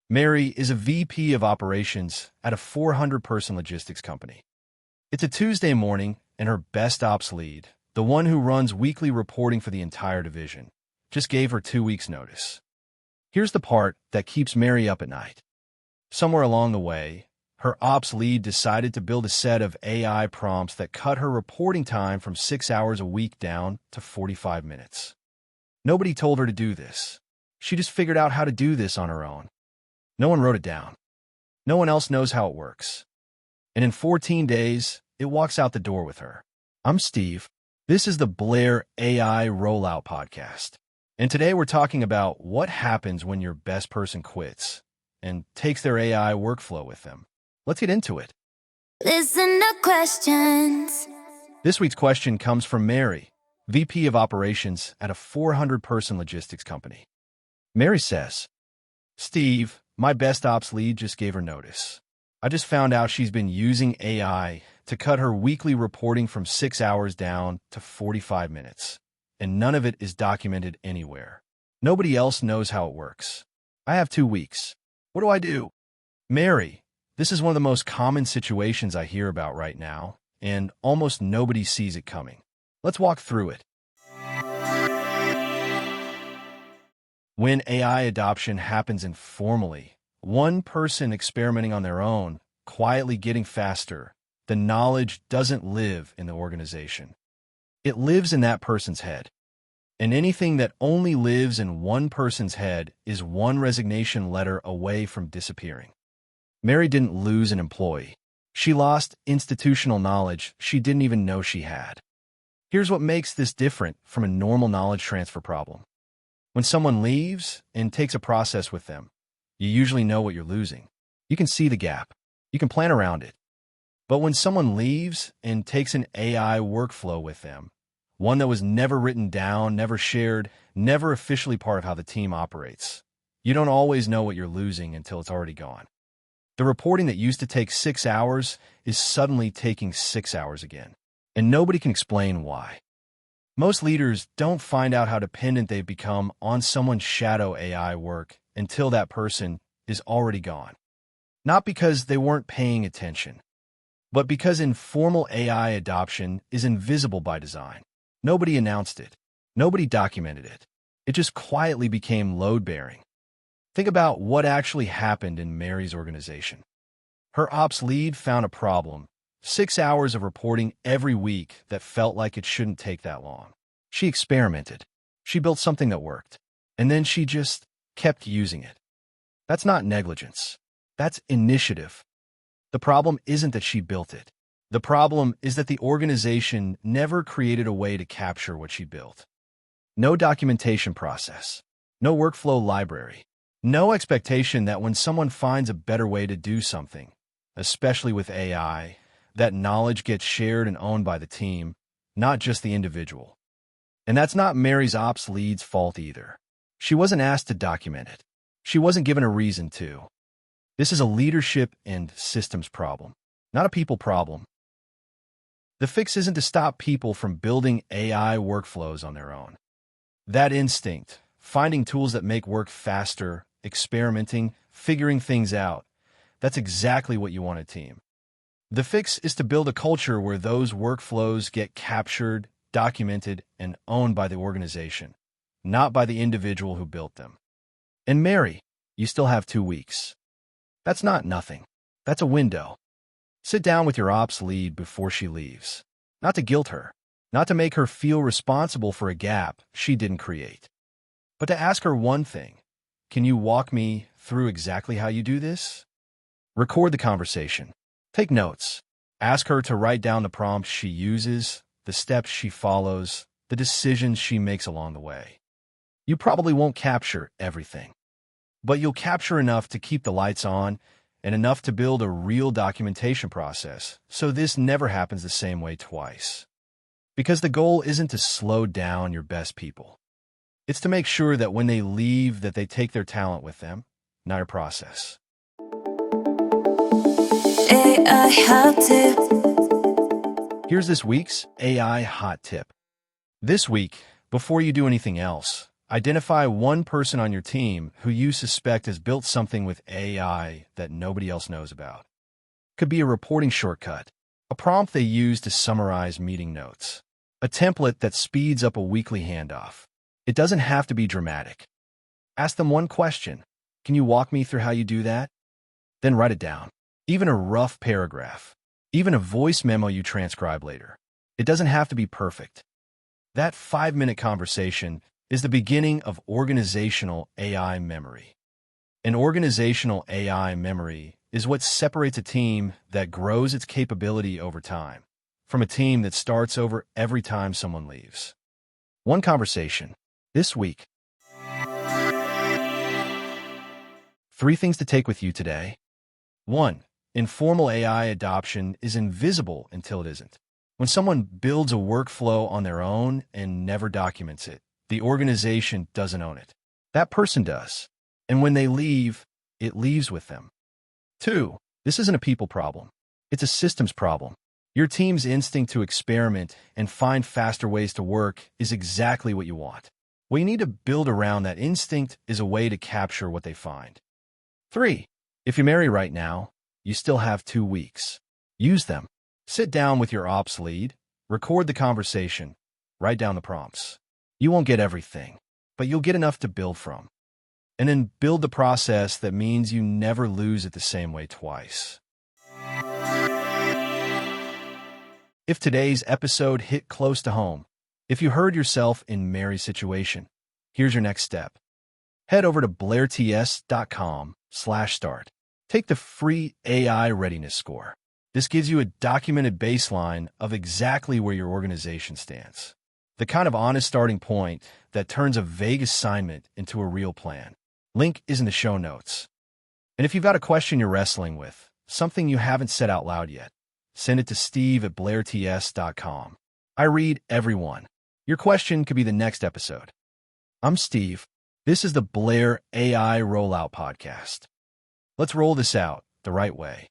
Mary is a VP of operations at a 400-person logistics company. It's a Tuesday morning, and her best ops lead, the one who runs weekly reporting for the entire division, just gave her 2 weeks' notice. Here's the part that keeps Mary up at night. Somewhere along the way, her ops lead decided to build a set of AI prompts that cut her reporting time from 6 hours a week down to 45 minutes. Nobody told her to do this. She just figured out how to do this on her own. No one wrote it down. No one else knows how it works. And in 14 days, it walks out the door with her. I'm Steve. This is the Blair AI Rollout podcast. And today we're talking about what happens when your best person quits and takes their AI workflow with them. Let's get into it. Listen to questions. This week's question comes from Mary, VP of Operations at a 400-person logistics company. Mary says, Steve, my best ops lead just gave her notice. I just found out she's been using AI to cut her weekly reporting from 6 hours down to 45 minutes, and none of it is documented anywhere. Nobody else knows how it works. I have 2 weeks. What do I do? Mary, this is one of the most common situations I hear about right now, and almost nobody sees it coming. Let's walk through it. When AI adoption happens informally, one person experimenting on their own, quietly getting faster, the knowledge doesn't live in the organization. It lives in that person's head. And anything that only lives in one person's head is one resignation letter away from disappearing. Mary didn't lose an employee. She lost institutional knowledge she didn't even know she had. Here's what makes this different from a normal knowledge transfer problem. When someone leaves and takes a process with them, you usually know what you're losing. You can see the gap. You can plan around it. But when someone leaves and takes an AI workflow with them, one that was never written down, never shared, never officially part of how the team operates, you don't always know what you're losing until it's already gone. The reporting that used to take 6 hours is suddenly taking 6 hours again, and nobody can explain why. Most leaders don't find out how dependent they've become on someone's shadow AI work until that person is already gone. Not because they weren't paying attention, but because informal AI adoption is invisible by design. Nobody announced it. Nobody documented it. It just quietly became load-bearing. Think about what actually happened in Mary's organization. Her ops lead found a problem. 6 hours of reporting every week that felt like it shouldn't take that long. She experimented. She built something that worked. And then she just kept using it. That's not negligence. That's initiative. The problem isn't that she built it. The problem is that the organization never created a way to capture what she built. No documentation process. No workflow library. No expectation that when someone finds a better way to do something, especially with AI, that knowledge gets shared and owned by the team, not just the individual. And that's not Mary's ops lead's fault either. She wasn't asked to document it. She wasn't given a reason to. This is a leadership and systems problem, not a people problem. The fix isn't to stop people from building AI workflows on their own. That instinct, finding tools that make work faster, experimenting, figuring things out, that's exactly what you want a team. The fix is to build a culture where those workflows get captured, documented, and owned by the organization, not by the individual who built them. And Mary, you still have 2 weeks. That's not nothing. That's a window. Sit down with your ops lead before she leaves. Not to guilt her, not to make her feel responsible for a gap she didn't create, but to ask her one thing. Can you walk me through exactly how you do this? Record the conversation. Take notes. Ask her to write down the prompts she uses, the steps she follows, the decisions she makes along the way. You probably won't capture everything, but you'll capture enough to keep the lights on and enough to build a real documentation process so this never happens the same way twice. Because the goal isn't to slow down your best people. It's to make sure that when they leave that they take their talent with them, not your process. AI hot tip. Here's this week's AI hot tip. This week, before you do anything else, Identify one person on your team who you suspect has built something with AI that nobody else knows about. Could be a reporting shortcut, a prompt they use to summarize meeting notes, a template that speeds up a weekly handoff. It doesn't have to be dramatic. Ask them one question. Can you walk me through how you do that? Then write it down. Even a rough paragraph. Even a voice memo you transcribe later. It doesn't have to be perfect. That 5-minute conversation is the beginning of organizational AI memory. An organizational AI memory is what separates a team that grows its capability over time from a team that starts over every time someone leaves. One conversation this week. 3 things to take with you today. 1. Informal AI adoption is invisible until it isn't. When someone builds a workflow on their own and never documents it, the organization doesn't own it. That person does. And when they leave, it leaves with them. 2. This isn't a people problem. It's a systems problem. Your team's instinct to experiment and find faster ways to work is exactly what you want. What you need to build around that instinct is a way to capture what they find. 3. If you marry right now, you still have 2 weeks. Use them. Sit down with your ops lead, record the conversation, write down the prompts. You won't get everything, but you'll get enough to build from. And then build the process that means you never lose it the same way twice. If today's episode hit close to home, if you heard yourself in Mary's situation, here's your next step. Head over to blairts.com/start. Take the free AI Readiness score. This gives you a documented baseline of exactly where your organization stands. The kind of honest starting point that turns a vague assignment into a real plan. Link is in the show notes. And if you've got a question you're wrestling with, something you haven't said out loud yet, send it to steve@blairts.com. I read every one. Your question could be the next episode. I'm Steve. This is the Blair AI Rollout Podcast. Let's roll this out the right way.